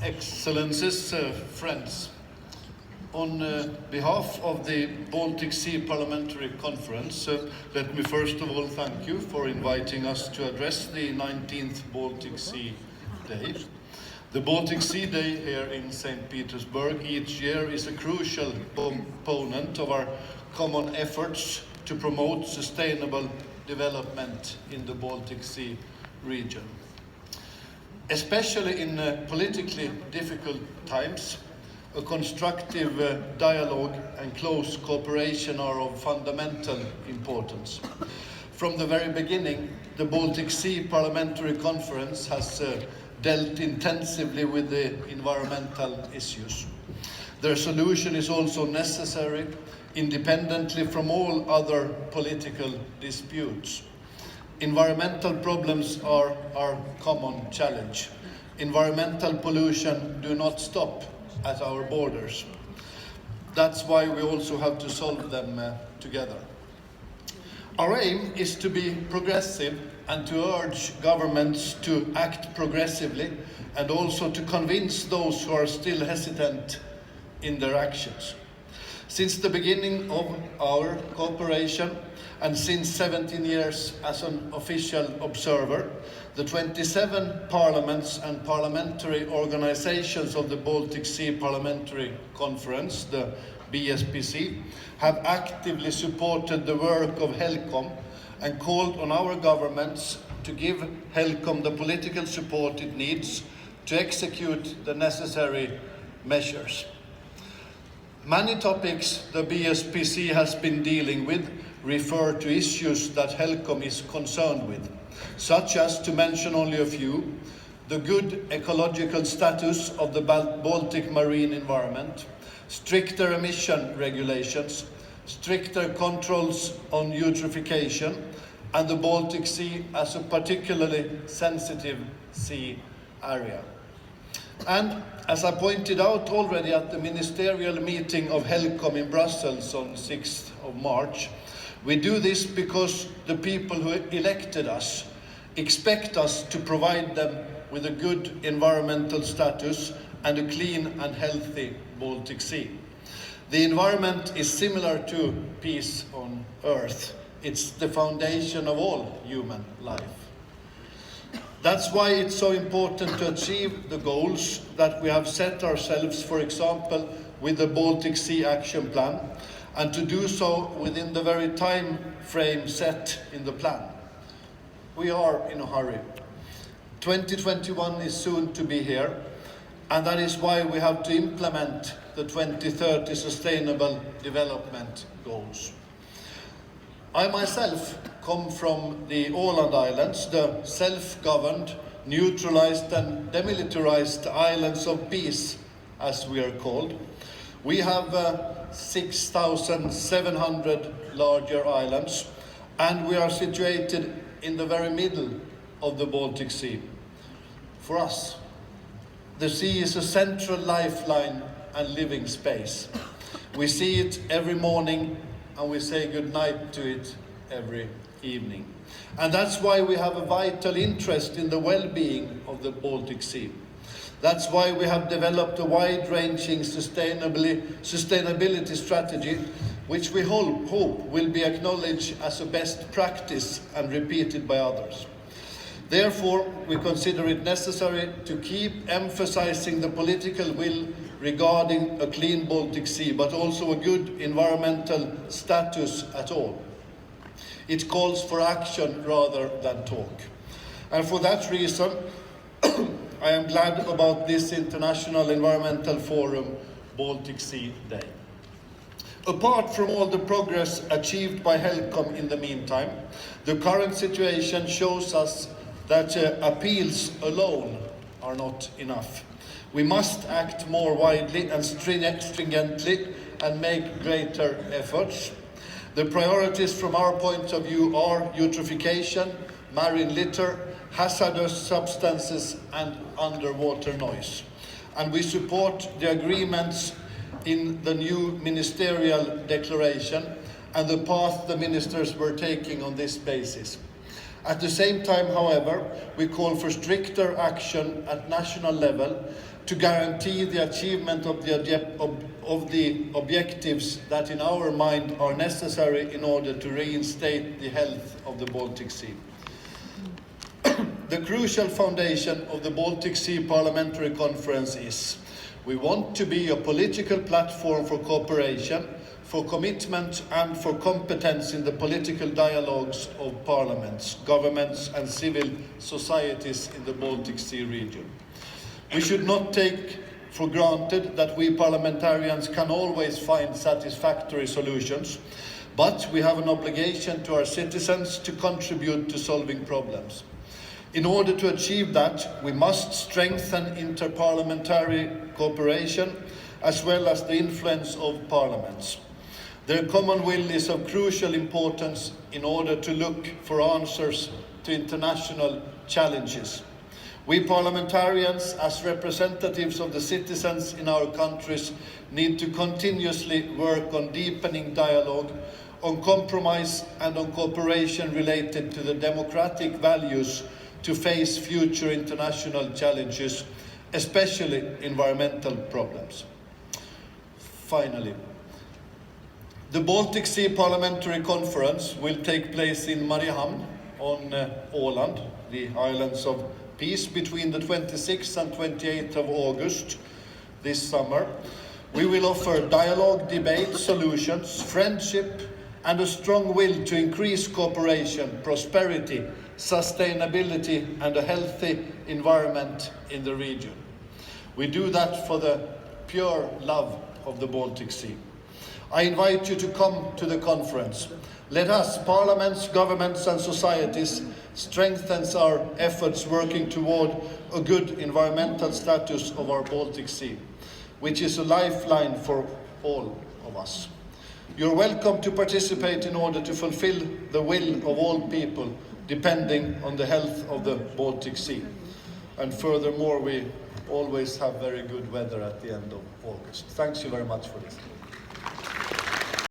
Excellencies, friends, on behalf of the Baltic Sea Parliamentary Conference, let me first of all thank you for inviting us to address the 19th Baltic Sea Day. The Baltic Sea Day here in St. Petersburg each year is a crucial component of our common efforts to promote sustainable development in the Baltic Sea region. Especially in politically difficult times, a constructive dialogue and close cooperation are of fundamental importance. From the very beginning, the Baltic Sea Parliamentary Conference has dealt intensively with the environmental issues. Their solution is also necessary independently from all other political disputes. Environmental problems are our common challenge. Environmental pollution do not stop at our borders. That's why we also have to solve them together. Our aim is to be progressive and to urge governments to act progressively and also to convince those who are still hesitant in their actions. Since the beginning of our cooperation, and since 17 years as an official observer, the 27 parliaments and parliamentary organizations of the Baltic Sea Parliamentary Conference, the BSPC, have actively supported the work of HELCOM and called on our governments to give HELCOM the political support it needs to execute the necessary measures. Many topics the BSPC has been dealing with refer to issues that HELCOM is concerned with, such as, to mention only a few, the good ecological status of the Baltic marine environment, stricter emission regulations, stricter controls on eutrophication, and the Baltic Sea as a particularly sensitive sea area. And as I pointed out already at the ministerial meeting of HELCOM in Brussels on 6th of March, we do this because the people who elected us expect us to provide them with a good environmental status and a clean and healthy Baltic Sea. The environment is similar to peace on Earth. It's the foundation of all human life. That's why it's so important to achieve the goals that we have set ourselves, for example, with the Baltic Sea Action Plan, and to do so within the very time frame set in the plan. We are in a hurry. 2021 is soon to be here, and that is why we have to implement the 2030 Sustainable Development Goals. I myself come from the Åland Islands, the self-governed, neutralized and demilitarized islands of peace, as we are called. We have 6,700 larger islands, and we are situated in the very middle of the Baltic Sea. For us, the sea is a central lifeline and living space. We see it every morning and we say goodnight to it every evening. And that's why we have a vital interest in the well-being of the Baltic Sea. That's why we have developed a wide-ranging sustainability strategy, which we hope will be acknowledged as a best practice and repeated by others. Therefore, we consider it necessary to keep emphasizing the political will regarding a clean Baltic Sea, but also a good environmental status at all. It calls for action rather than talk. And for that reason, I am glad about this International Environmental Forum Baltic Sea Day. Apart from all the progress achieved by HELCOM in the meantime, the current situation shows us that appeals alone are not enough. We must act more widely and stringently and make greater efforts. The priorities from our point of view are eutrophication, marine litter, hazardous substances and underwater noise. And we support the agreements in the new ministerial declaration and the path the ministers were taking on this basis. At the same time, however, we call for stricter action at national level to guarantee the achievement of the objectives that in our mind are necessary in order to reinstate the health of the Baltic Sea. The crucial foundation of the Baltic Sea Parliamentary Conference is: we want to be a political platform for cooperation, for commitment and for competence in the political dialogues of parliaments, governments and civil societies in the Baltic Sea region. We should not take for granted that we parliamentarians can always find satisfactory solutions, but we have an obligation to our citizens to contribute to solving problems. In order to achieve that, we must strengthen interparliamentary cooperation as well as the influence of parliaments. Their common will is of crucial importance in order to look for answers to international challenges. We parliamentarians, as representatives of the citizens in our countries, need to continuously work on deepening dialogue, on compromise and on cooperation related to the democratic values to face future international challenges, especially environmental problems. Finally, the Baltic Sea Parliamentary Conference will take place in Mariehamn on Åland, the islands of peace, between the 26th and 28th of August this summer. We will offer dialogue, debate, solutions, friendship, and a strong will to increase cooperation, prosperity, sustainability, and a healthy environment in the region. We do that for the pure love of the Baltic Sea. I invite you to come to the conference. Let us, parliaments, governments and societies, strengthen our efforts working toward a good environmental status of our Baltic Sea, which is a lifeline for all of us. You're welcome to participate in order to fulfill the will of all people, depending on the health of the Baltic Sea. And furthermore, we always have very good weather at the end of August. Thanks you very much for listening.